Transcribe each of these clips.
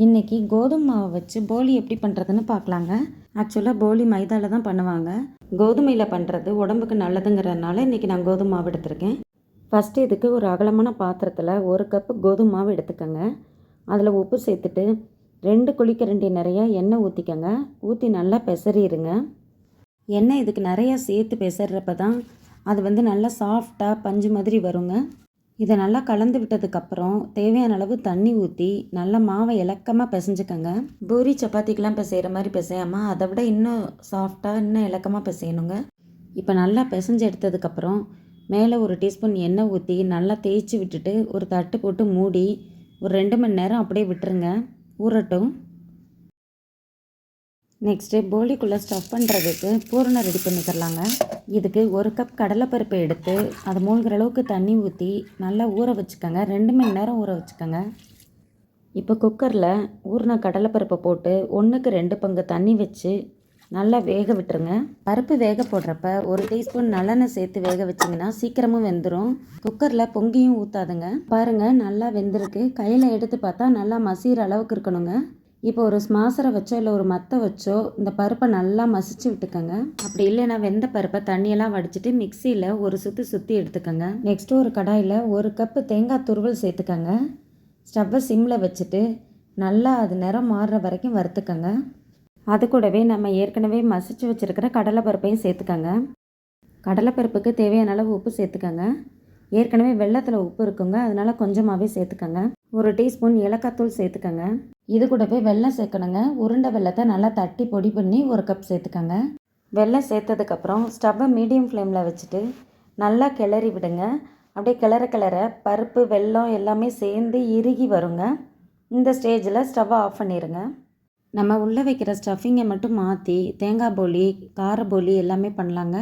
இன்றைக்கி கோதுமை மாவை வச்சு போலி எப்படி பண்ணுறதுன்னு பார்க்கலாங்க. ஆக்சுவலாக போலி மைதாவில் தான் பண்ணுவாங்க. கோதுமையில் பண்ணுறது உடம்புக்கு நல்லதுங்கிறதுனால இன்றைக்கி நான் கோதுமை மாவு எடுத்திருக்கேன். ஃபஸ்ட்டு இதுக்கு ஒரு அகலமான பாத்திரத்தில் 1 கப்பு கோதுமை மாவு எடுத்துக்கோங்க. அதில் உப்பு சேர்த்துட்டு 2 குழிக்கரண்டி நிறையா எண்ணெய் ஊற்றிக்கோங்க. ஊற்றி நல்லா பெசறிடுங்க. எண்ணெய் இதுக்கு நிறையா சேர்த்து பெசறப்ப தான் அது நல்லா சாஃப்டாக பஞ்சு மாதிரி வருங்க. இதை நல்லா கலந்து விட்டதுக்கப்புறம் தேவையான அளவு தண்ணி ஊற்றி நல்லா மாவை இலக்கமாக பிசைஞ்சுக்கோங்க. பூரி சப்பாத்திக்கெலாம் பிசைகிற மாதிரி பிசையாமல் அதை விட இன்னும் சாஃப்டாக இன்னும் இலக்கமாக பிசையணுங்க. இப்போ நல்லா பிசைஞ்சு எடுத்ததுக்கப்புறம் மேலே 1 டீஸ்பூன் எண்ணெய் ஊற்றி நல்லா தேய்ச்சி விட்டுட்டு ஒரு தட்டு போட்டு மூடி ஒரு 2 மணி நேரம் அப்படியே விட்டுருங்க, ஊறட்டும். நெக்ஸ்ட்டு போலிக்குள்ளே ஸ்டஃப் பண்ணுறதுக்கு பூரணம் ரெடி பண்ணிக்கிறலாங்க. இதுக்கு 1 கப் கடலைப்பருப்பு எடுத்து அதை மூழ்கிற அளவுக்கு தண்ணி ஊற்றி நல்லா ஊற வச்சுக்கோங்க. 2 மணி நேரம் ஊற வச்சுக்கோங்க. இப்போ குக்கரில் ஊறின கடலைப்பருப்பை போட்டு 1க்கு 2 பங்கு தண்ணி வச்சு நல்லா வேக விட்டுருங்க. பருப்பு வேக போடுறப்ப 1 டீஸ்பூன் நல்லெண்ணெய் சேர்த்து வேக வச்சிங்கன்னா சீக்கிரமும் வெந்துடும். குக்கரில் பொங்கியும் ஊற்றாதுங்க. பாருங்கள், நல்லா வெந்திருக்கு. கையில் எடுத்து பார்த்தா நல்லா மசிகிற அளவுக்கு இருக்கணுங்க. இப்போ ஒரு ஸ்மாசரை வச்சோ இல்லை ஒரு மத்தை வச்சோ இந்த பருப்பை நல்லா மசிச்சு விட்டுக்கோங்க. அப்படி இல்லைன்னா வெந்த பருப்பை தண்ணியெல்லாம் வடிச்சிட்டு மிக்சியில் ஒரு சுற்றி எடுத்துக்கோங்க. நெக்ஸ்ட்டு ஒரு கடாயில் 1 கப்பு தேங்காய் துருவல் சேர்த்துக்கோங்க. ஸ்டவ்வை சிம்மில் வச்சுட்டு நல்லா அது நிறம் மாறுற வரைக்கும் வறுத்துக்கோங்க. அது கூடவே நம்ம ஏற்கனவே மசிச்சு வச்சுருக்கிற கடலைப்பருப்பையும் சேர்த்துக்கோங்க. கடலைப்பருப்புக்கு தேவையான அளவு உப்பு சேர்த்துக்கோங்க. ஏற்கனவே வெள்ளத்தில் உப்பு இருக்குங்க, அதனால் கொஞ்சமாகவே சேர்த்துக்கோங்க. 1 டீஸ்பூன் ஏலக்காய்த்தூள் சேர்த்துக்கோங்க. இது கூடவே வெல்லம் சேர்க்கணுங்க. உருண்டை வெல்லத்தை நல்லா தட்டி பொடி பண்ணி 1 கப் சேர்த்துக்கோங்க. வெல்லம் சேர்த்ததுக்கப்புறம் ஸ்டவ்வை மீடியம் ஃப்ளேமில் வச்சுட்டு நல்லா கிளறி விடுங்க. அப்படியே கிளற பருப்பு வெல்லம் எல்லாமே சேர்ந்து இறுகி வருங்க. இந்த ஸ்டேஜில் ஸ்டவ்வை ஆஃப் பண்ணிடுங்க. நம்ம உள்ளே வைக்கிற ஸ்டஃபிங்கை மட்டும் மாற்றி தேங்காய் போலி, கார போலி எல்லாமே பண்ணலாங்க.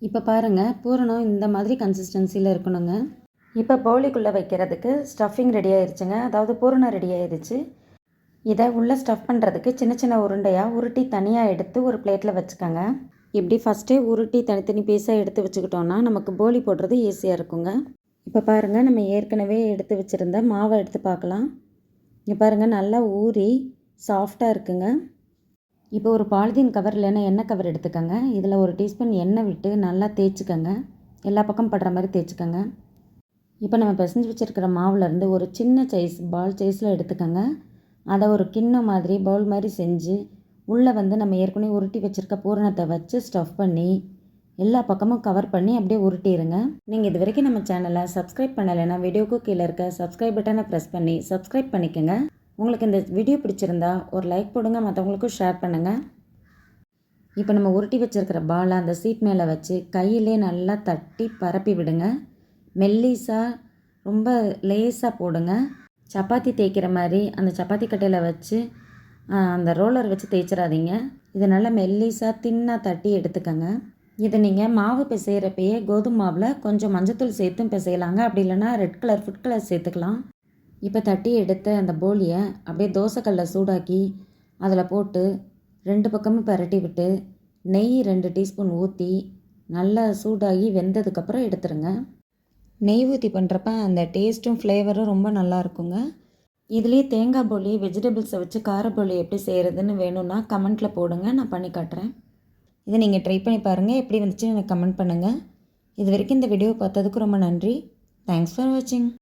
இப்போ பாருங்கள், பூரணம் இந்த மாதிரி கன்சிஸ்டன்சியில் இருக்கணுங்க. இப்போ போலிக்குள்ளே வைக்கிறதுக்கு ஸ்டஃபிங் ரெடி ஆயிடுச்சுங்க. அதாவது பூரணம் ரெடி ஆயிடுச்சு. இதை உள்ளே ஸ்டஃப் பண்ணுறதுக்கு சின்ன சின்ன உருண்டையாக உருட்டி தனியாக எடுத்து ஒரு பிளேட்டில் வச்சுக்கோங்க. இப்படி ஃபஸ்ட்டே உருட்டி தனித்தனி பீஸாக எடுத்து வச்சுக்கிட்டோன்னா நமக்கு போலி போடுறது ஈஸியாக இருக்குங்க. இப்போ பாருங்கள், நம்ம ஏற்கனவே எடுத்து வச்சுருந்த மாவை எடுத்து பார்க்கலாம். இங்கே பாருங்கள், நல்லா ஊறி சாஃப்டாக இருக்குங்க. இப்போ ஒரு பாலித்தீன் கவர் இல்லைன்னா எண்ணெய் கவர் எடுத்துக்கோங்க. இதில் 1 டீஸ்பூன் எண்ணெய் விட்டு நல்லா தேய்ச்சிக்கோங்க. எல்லா பக்கம் படுற மாதிரி தேய்ச்சிக்கோங்க. இப்போ நம்ம பிசைஞ்சு வச்சுருக்கிற மாவுலேருந்து ஒரு சின்ன சைஸ் பால் சைஸில் எடுத்துக்கோங்க. அதை ஒரு கிண்ணம் மாதிரி பவுல் மாதிரி செஞ்சு உள்ளே நம்ம ஏற்கனவே உருட்டி வச்சுருக்க பூரணத்தை வச்சு ஸ்டஃப் பண்ணி எல்லா பக்கமும் கவர் பண்ணி அப்படியே உருட்டிடுங்க. நீங்கள் இது வரைக்கும் நம்ம சேனலை சப்ஸ்கிரைப் பண்ணலைன்னா வீடியோக்கு கீழே இருக்க சப்ஸ்கிரைப் பட்டனை ப்ரெஸ் பண்ணி சப்ஸ்கிரைப் பண்ணிக்கோங்க. உங்களுக்கு இந்த வீடியோ பிடிச்சிருந்தா ஒரு லைக் போடுங்க, மற்றவங்களுக்கும் ஷேர் பண்ணுங்கள். இப்போ நம்ம உருட்டி வச்சுருக்கிற பாலை அந்த சீட் மேலே வச்சு கையிலே நல்லா தட்டி பரப்பி விடுங்க. மெல்லிஸாக ரொம்ப லேஸாக போடுங்க. சப்பாத்தி தேய்க்கிற மாதிரி அந்த சப்பாத்தி கட்டையில் வச்சு அந்த ரோலர் வச்சு தேய்ச்சிடாதீங்க. இதை நல்லா மெல்லிஸாக தின்னாக தட்டி எடுத்துக்கோங்க. இதை நீங்கள் மாவு பிசைகிறப்பயே கோதுமை மாவில் கொஞ்சம் மஞ்சத்தூள் சேர்த்தும் பிசையலாங்க. அப்படி இல்லைன்னா ரெட் கலர் ஃபுட் கலர் சேர்த்துக்கலாம். இப்போ தட்டி எடுத்த அந்த போலியை அப்படியே தோசைக்கல்லில் சூடாக்கி அதில் போட்டு 2 பக்கமும் பரட்டி விட்டு நெய் 2 டீஸ்பூன் ஊற்றி நல்லா சூடாகி வெந்ததுக்கப்புறம் எடுத்துருங்க. நெய் ஊற்றி பண்ணுறப்ப அந்த டேஸ்ட்டும் ஃப்ளேவரும் ரொம்ப நல்லா இருக்குங்க. இதுலேயே தேங்காய் போலி, வெஜிடபிள்ஸை வச்சு கார போலி எப்படி செய்கிறதுன்னு வேணும்னா கமெண்ட்டில் போடுங்க, நான் பண்ணி காட்டுறேன். இதை நீங்கள் ட்ரை பண்ணி பாருங்கள். எப்படி வந்துச்சு எனக்கு கமெண்ட் பண்ணுங்கள். இது வரைக்கும் இந்த வீடியோ பார்த்ததுக்கு ரொம்ப நன்றி. தேங்க்ஸ் ஃபார் வாட்சிங்.